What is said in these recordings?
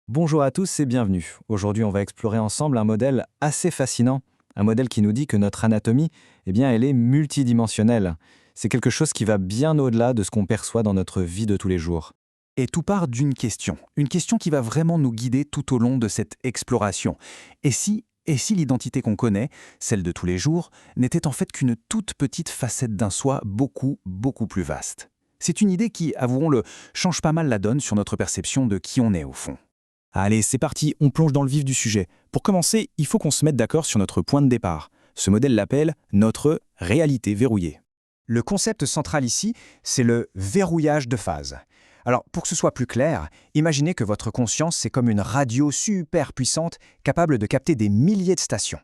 Bonjour à tous et bienvenue. Aujourd'hui, on va explorer ensemble un modèle assez fascinant, un modèle qui nous dit que notre anatomie, elle est multidimensionnelle. C'est quelque chose qui va bien au-delà de ce qu'on perçoit dans notre vie de tous les jours. Et tout part d'une question. Une question qui va vraiment nous guider tout au long de cette exploration. Et si l'identité qu'on connaît, celle de tous les jours, n'était en fait qu'une toute petite facette d'un soi beaucoup, beaucoup plus vaste? C'est une idée qui, avouons-le, change pas mal la donne sur notre perception de qui on est au fond. Allez, c'est parti, on plonge dans le vif du sujet. Pour commencer, il faut qu'on se mette d'accord sur notre point de départ. Ce modèle l'appelle notre réalité verrouillée. Le concept central ici, c'est le verrouillage de phase. Alors, pour que ce soit plus clair, imaginez que votre conscience, c'est comme une radio super puissante capable de capter des milliers de stations.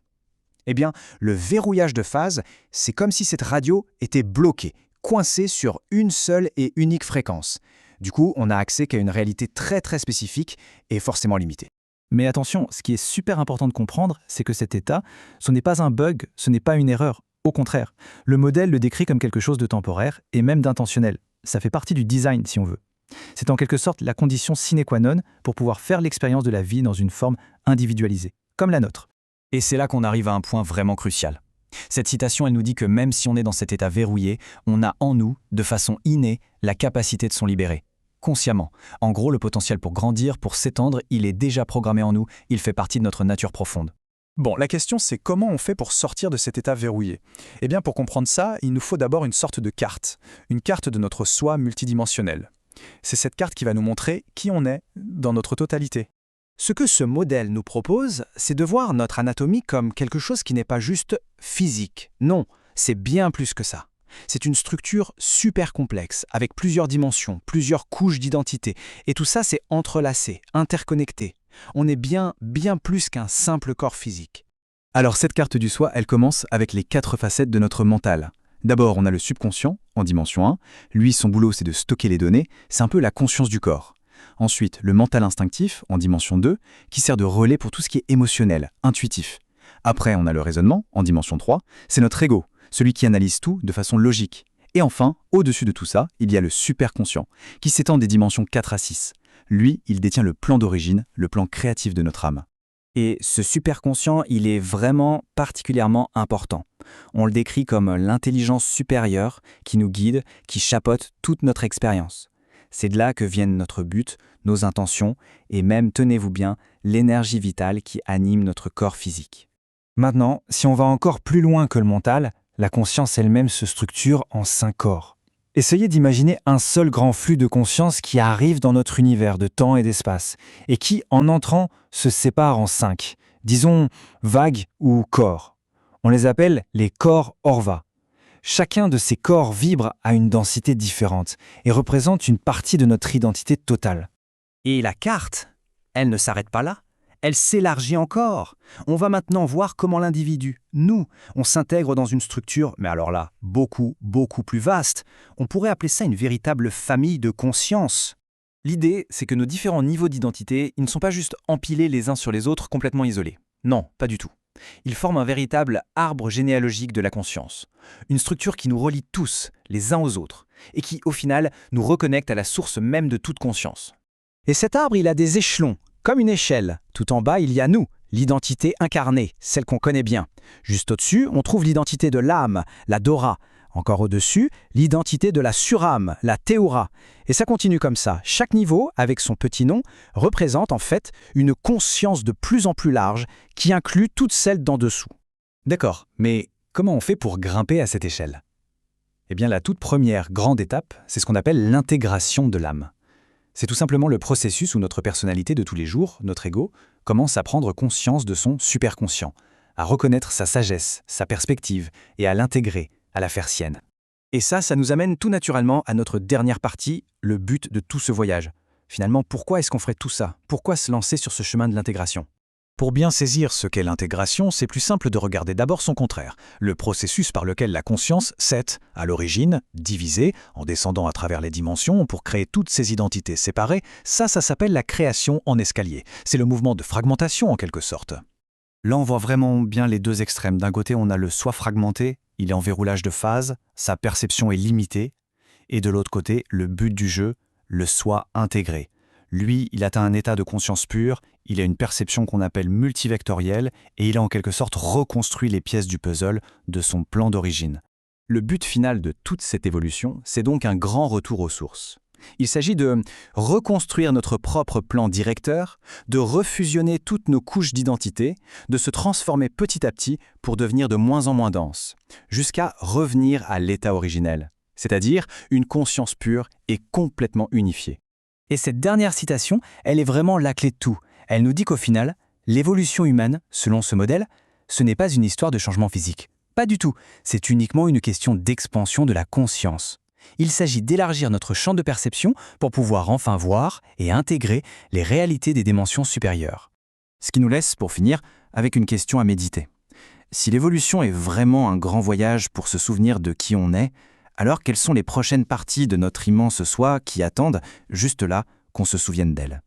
Eh bien, le verrouillage de phase, c'est comme si cette radio était bloquée, coincée sur une seule et unique fréquence. Du coup, on n'a accès qu'à une réalité très très spécifique et forcément limitée. Mais attention, ce qui est super important de comprendre, c'est que cet état, ce n'est pas un bug, ce n'est pas une erreur. Au contraire, le modèle le décrit comme quelque chose de temporaire et même d'intentionnel. Ça fait partie du design, si on veut. C'est en quelque sorte la condition sine qua non pour pouvoir faire l'expérience de la vie dans une forme individualisée, comme la nôtre. Et c'est là qu'on arrive à un point vraiment crucial. Cette citation, elle nous dit que même si on est dans cet état verrouillé, on a en nous, de façon innée, la capacité de s'en libérer. Consciemment. En gros, le potentiel pour grandir, pour s'étendre, il est déjà programmé en nous, il fait partie de notre nature profonde. Bon, la question c'est comment on fait pour sortir de cet état verrouillé? Eh bien, pour comprendre ça, il nous faut d'abord une sorte de carte, une carte de notre soi multidimensionnel. C'est cette carte qui va nous montrer qui on est dans notre totalité. Ce que ce modèle nous propose, c'est de voir notre anatomie comme quelque chose qui n'est pas juste physique. Non, c'est bien plus que ça. C'est une structure super complexe, avec plusieurs dimensions, plusieurs couches d'identité. Et tout ça, c'est entrelacé, interconnecté. On est bien plus qu'un simple corps physique. Alors cette carte du soi, elle commence avec les 4 facettes de notre mental. D'abord, on a le subconscient, en dimension 1. Lui, son boulot, c'est de stocker les données. C'est un peu la conscience du corps. Ensuite, le mental instinctif, en dimension 2, qui sert de relais pour tout ce qui est émotionnel, intuitif. Après, on a le raisonnement, en dimension 3. C'est notre ego, celui qui analyse tout de façon logique. Et enfin, au-dessus de tout ça, il y a le superconscient, qui s'étend des dimensions 4 à 6. Lui, il détient le plan d'origine, le plan créatif de notre âme. Et ce superconscient, il est vraiment particulièrement important. On le décrit comme l'intelligence supérieure qui nous guide, qui chapeaute toute notre expérience. C'est de là que viennent notre but, nos intentions et même, tenez-vous bien, l'énergie vitale qui anime notre corps physique. Maintenant, si on va encore plus loin que le mental, la conscience elle-même se structure en 5 corps. Essayez d'imaginer un seul grand flux de conscience qui arrive dans notre univers de temps et d'espace, et qui, en entrant, se sépare en 5, disons vagues ou corps. On les appelle les corps Orva. Chacun de ces corps vibre à une densité différente et représente une partie de notre identité totale. Et la carte, elle ne s'arrête pas là. Elle s'élargit encore. On va maintenant voir comment l'individu, nous, on s'intègre dans une structure, mais alors là, beaucoup plus vaste. On pourrait appeler ça une véritable famille de conscience. L'idée, c'est que nos différents niveaux d'identité, ils ne sont pas juste empilés les uns sur les autres complètement isolés. Non, pas du tout. Ils forment un véritable arbre généalogique de la conscience. Une structure qui nous relie tous, les uns aux autres, et qui, au final, nous reconnecte à la source même de toute conscience. Et cet arbre, il a des échelons, comme une échelle. Tout en bas, il y a nous, l'identité incarnée, celle qu'on connaît bien. Juste au-dessus, on trouve l'identité de l'âme, la Dora. Encore au-dessus, l'identité de la surâme, la Théoura. Et ça continue comme ça. Chaque niveau, avec son petit nom, représente en fait une conscience de plus en plus large qui inclut toutes celles d'en dessous. D'accord, mais comment on fait pour grimper à cette échelle? Eh bien, la toute première grande étape, c'est ce qu'on appelle l'intégration de l'âme. C'est tout simplement le processus où notre personnalité de tous les jours, notre ego, commence à prendre conscience de son superconscient, à reconnaître sa sagesse, sa perspective et à l'intégrer, à la faire sienne. Et ça nous amène tout naturellement à notre dernière partie, le but de tout ce voyage. Finalement, pourquoi est-ce qu'on ferait tout ça? Pourquoi se lancer sur ce chemin de l'intégration? Pour bien saisir ce qu'est l'intégration, c'est plus simple de regarder d'abord son contraire, le processus par lequel la conscience s'est, à l'origine, divisée, en descendant à travers les dimensions pour créer toutes ces identités séparées. Ça s'appelle la création en escalier. C'est le mouvement de fragmentation en quelque sorte. Là, on voit vraiment bien les deux extrêmes. D'un côté, on a le soi fragmenté, il est en verroulage de phase, sa perception est limitée. Et de l'autre côté, le but du jeu, le soi intégré. Lui, il atteint un état de conscience pure, il a une perception qu'on appelle multivectorielle, et il a en quelque sorte reconstruit les pièces du puzzle de son plan d'origine. Le but final de toute cette évolution, c'est donc un grand retour aux sources. Il s'agit de reconstruire notre propre plan directeur, de refusionner toutes nos couches d'identité, de se transformer petit à petit pour devenir de moins en moins dense, jusqu'à revenir à l'état originel, c'est-à-dire une conscience pure et complètement unifiée. Et cette dernière citation, elle est vraiment la clé de tout. Elle nous dit qu'au final, l'évolution humaine, selon ce modèle, ce n'est pas une histoire de changement physique. Pas du tout, c'est uniquement une question d'expansion de la conscience. Il s'agit d'élargir notre champ de perception pour pouvoir enfin voir et intégrer les réalités des dimensions supérieures. Ce qui nous laisse, pour finir, avec une question à méditer. Si l'évolution est vraiment un grand voyage pour se souvenir de qui on est, alors quelles sont les prochaines parties de notre immense soi qui attendent, juste là, qu'on se souvienne d'elles ?